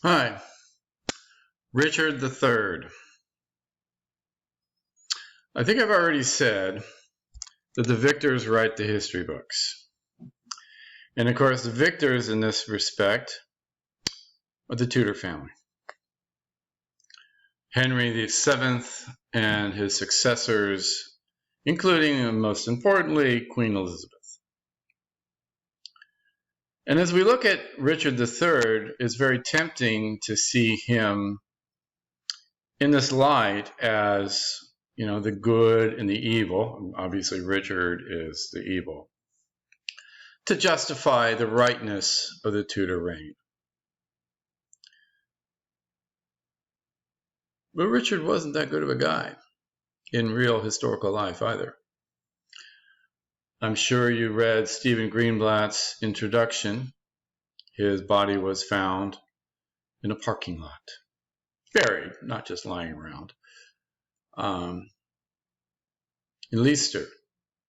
Hi, Richard III. I think I've already said that the victors write the history books. And of course, the victors in this respect are the Tudor family. Henry VII and his successors, including, and most importantly, Queen Elizabeth. And as we look at Richard III, it's very tempting to see him in this light as, the good and the evil. Obviously, Richard is the evil, to justify the rightness of the Tudor reign. But Richard wasn't that good of a guy in real historical life either. I'm sure you read Stephen Greenblatt's introduction. His body was found in a parking lot, buried, not just lying around, in Leicester,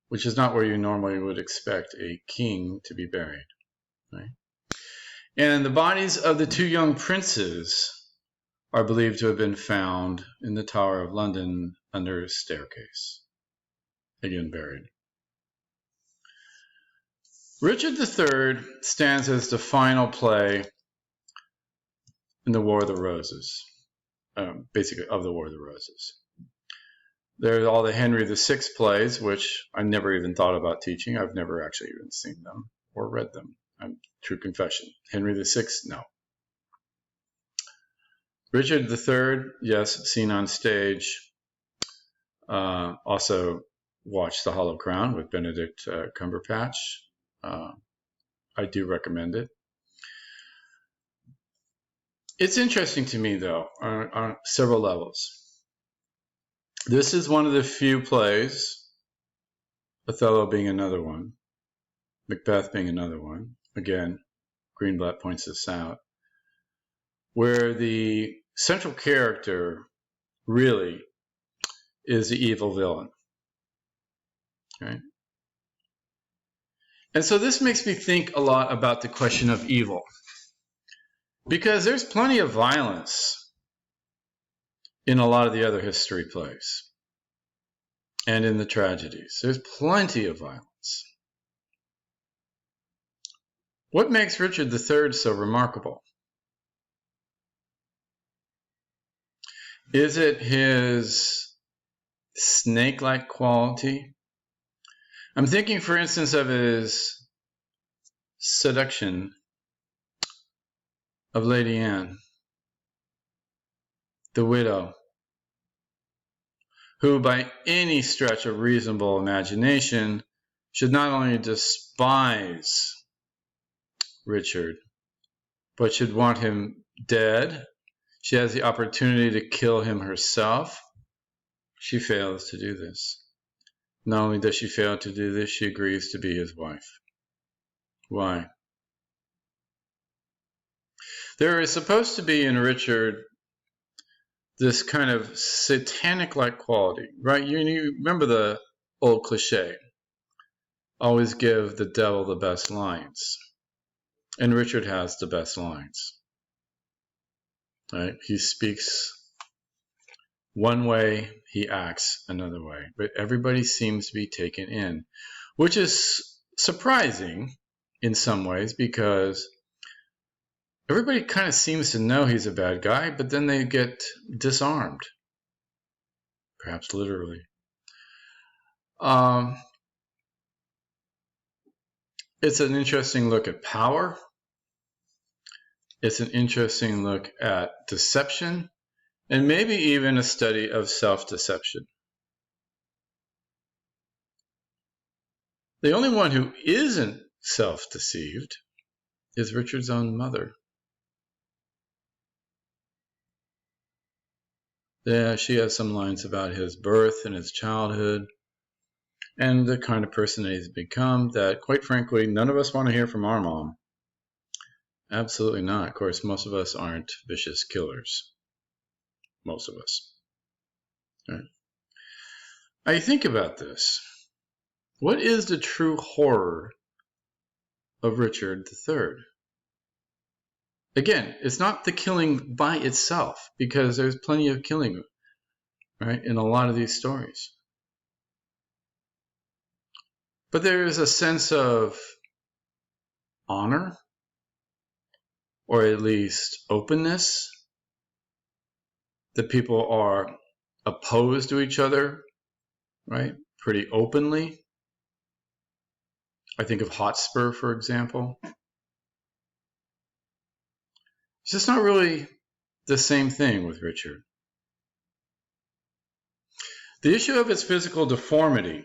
which is not where you normally would expect a king to be buried, right? And the bodies of the two young princes are believed to have been found in the Tower of London under a staircase, again buried. Richard III stands as the final play in the War of the Roses, basically of the War of the Roses. There's all the Henry VI plays, which I never even thought about teaching. I've never actually even seen them or read them. True confession. Henry VI, no. Richard III, yes, seen on stage. Also watched The Hollow Crown with Benedict Cumberbatch. I do recommend it. It's interesting to me, though, on several levels. This is one of the few plays, Othello being another one, Macbeth being another one, again, Greenblatt points this out, where the central character really is the evil villain. Right? And so this makes me think a lot about the question of evil, because there's plenty of violence in a lot of the other history plays and in the tragedies. There's plenty of violence. What makes Richard III so remarkable? Is it his snake-like quality? I'm thinking, for instance, of his seduction of Lady Anne, the widow, who by any stretch of reasonable imagination should not only despise Richard, but should want him dead. She has the opportunity to kill him herself. She fails to do this. Not only does she fail to do this, she agrees to be his wife. Why? There is supposed to be in Richard this kind of satanic-like quality, right? You remember the old cliche, always give the devil the best lines. And Richard has the best lines. Right? He speaks one way, he acts another way. But everybody seems to be taken in, which is surprising in some ways, because everybody kind of seems to know he's a bad guy, but then they get disarmed. Perhaps literally. It's an interesting look at power. It's an interesting look at deception, and maybe even a study of self-deception. The only one who isn't self-deceived is Richard's own mother. Yeah, she has some lines about his birth and his childhood and the kind of person that he's become that, quite frankly, none of us want to hear from our mom. Absolutely not. Of course, most of us aren't vicious killers. Most of us. Right? I think about this. What is the true horror of Richard III? Again, it's not the killing by itself, because there's plenty of killing, right, in a lot of these stories. But there is a sense of honor, or at least openness, that people are opposed to each other, right, pretty openly. I think of Hotspur, for example. It's just not really the same thing with Richard. The issue of his physical deformity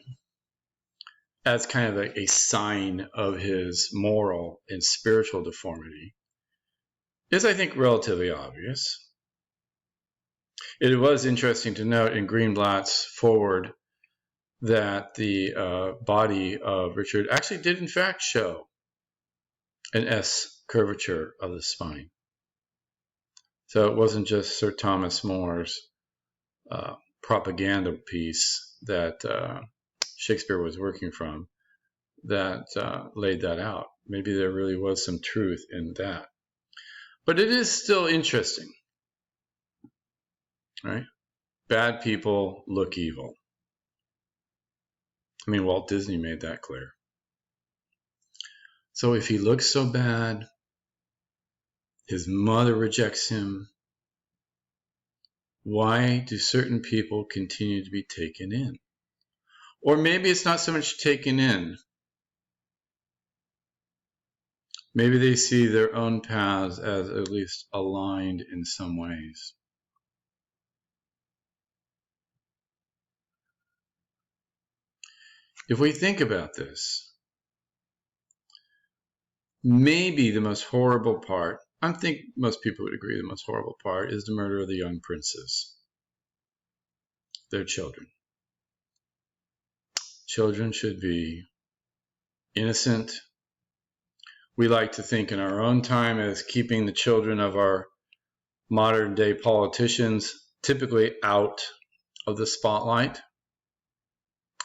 as kind of a sign of his moral and spiritual deformity is, I think, relatively obvious. It was interesting to note in Greenblatt's foreword that the body of Richard actually did in fact show an S curvature of the spine. So it wasn't just Sir Thomas More's propaganda piece that Shakespeare was working from that laid that out. Maybe there really was some truth in that. But it is still interesting, right? Bad people look evil. I mean, Walt Disney made that clear. So if he looks so bad, his mother rejects him, why do certain people continue to be taken in? Or maybe it's not so much taken in. Maybe they see their own paths as at least aligned in some ways. If we think about this, maybe the most horrible part, I think most people would agree the most horrible part, is the murder of the young princes, their children. Children should be innocent. We like to think in our own time as keeping the children of our modern day politicians typically out of the spotlight.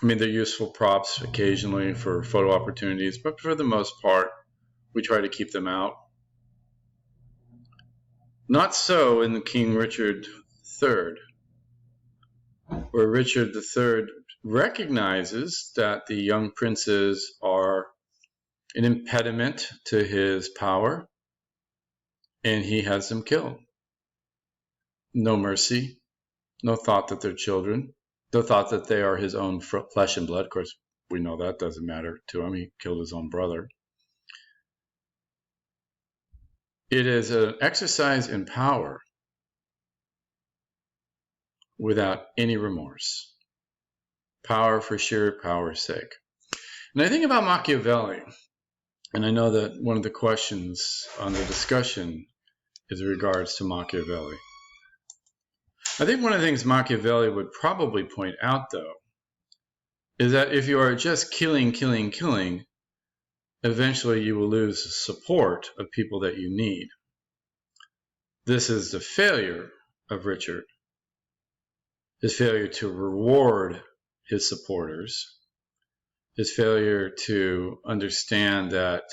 I mean, they're useful props occasionally for photo opportunities, but for the most part, we try to keep them out. Not so in the King Richard III, where Richard III recognizes that the young princes are an impediment to his power, and he has them killed. No mercy, no thought that they're children, no thought that they are his own flesh and blood. Of course, we know that doesn't matter to him. He killed his own brother. It is an exercise in power without any remorse. Power for sheer power's sake. And I think about Machiavelli, and I know that one of the questions on the discussion is in regards to Machiavelli. I think one of the things Machiavelli would probably point out, though, is that if you are just killing, eventually you will lose the support of people that you need. This is the failure of Richard, his failure to reward his supporters, his failure to understand that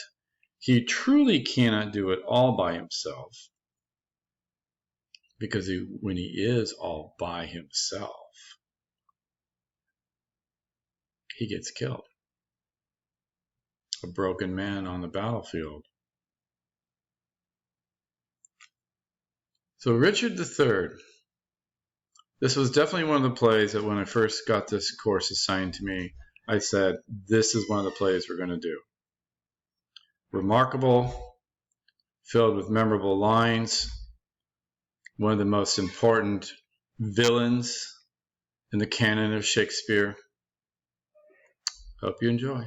he truly cannot do it all by himself, because when he is all by himself, he gets killed. A broken man on the battlefield. So Richard III, this was definitely one of the plays that when I first got this course assigned to me, I said, this is one of the plays we're going to do. Remarkable, filled with memorable lines, one of the most important villains in the canon of Shakespeare. Hope you enjoy.